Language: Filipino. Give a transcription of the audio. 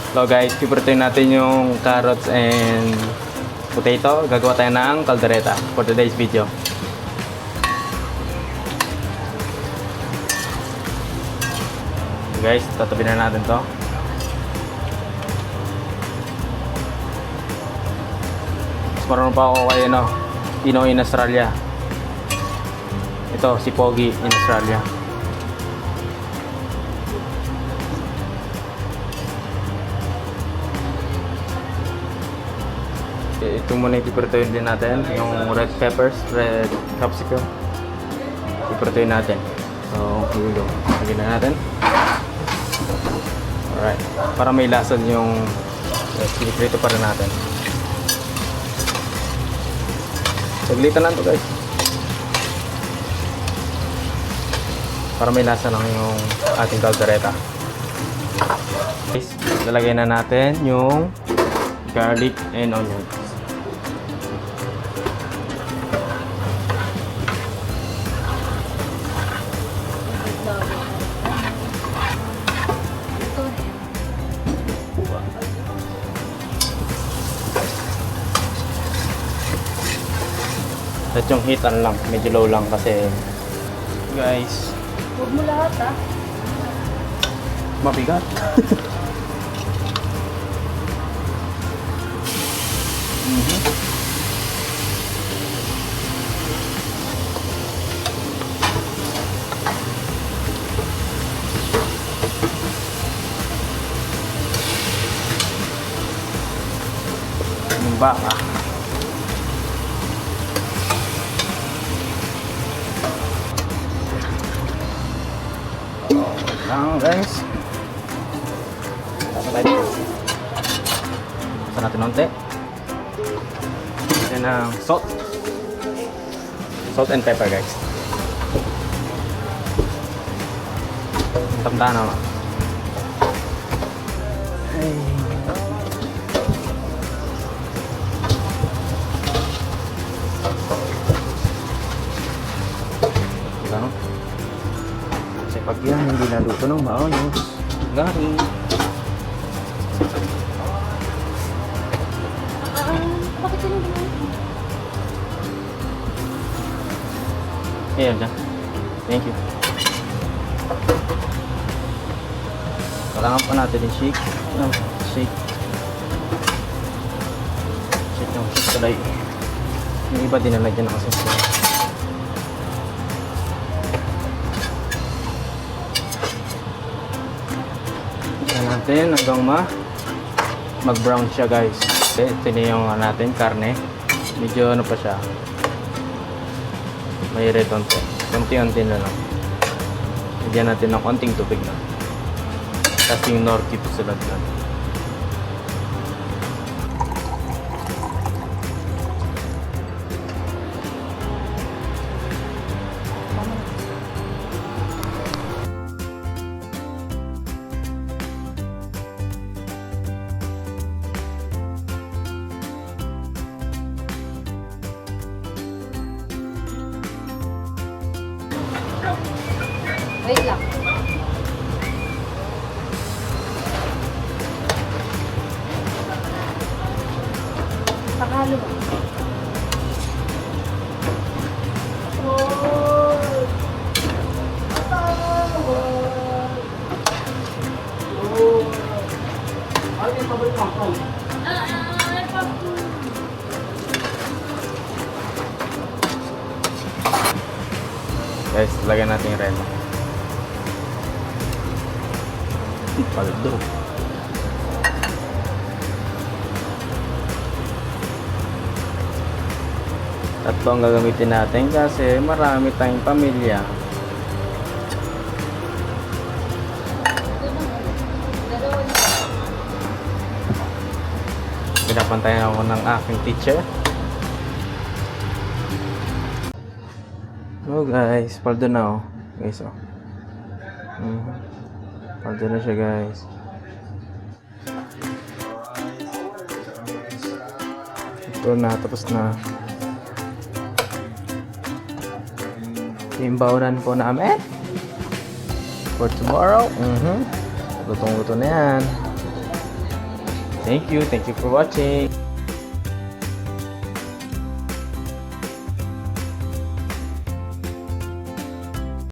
So guys, piprituin natin yung carrots and potato. Gagawa tayo ng caldereta for today's video. Guys, tatabi na natin to. Mas marunong pa ako kay Pinoy in Australia. Ito, si Pogi in Australia. Ito muna ipiprituin din natin, yung red peppers, red capsicum. Ipiprituin natin. So, here we go. Lagyan na natin. Alright. Para may lasa yung ipiprito pa rin natin. Saglitan lang to guys. Para may lasa lang yung ating caldereta. Guys, lalagay na natin yung garlic and onion. At yung heat lang, medyo low lang kasi guys, Huwag mo lahat ah. mabigat. Yung baka. Lang guys. Tapos tayo dito. Tapos natin unti. Then salt. Salt and pepper guys. Tamdahan na naman. Ano? Kasi pag yan hindi naluto ng maayos, garing. Bakit yun naman? Ayan dyan. Thank you. Kailangan pa natin yung shake. Shake. Shake ng shake talay. Yung iba dinalagyan na kasi sila. Natin hanggang mag-brown siya guys. Ito na yung natin karne. Medyo ano pa siya. May red onte. Konti-unti na lang. Lagyan natin ng konting tubig na. Tapos yung nor keep sa lagyan. Wait lang. Pakalo ba? Guys, lagyan natin yung relo. Paldo. Tatlo ang gagamitin natin kasi marami tayong pamilya. Pinapantayan ako ng aking teacher. Oh guys, paldo na oh. Guys oh. Paldo na siya guys. Ito na, tapos na. Timbawanan po namin for tomorrow. Lutong-luto na yan. Thank you for watching.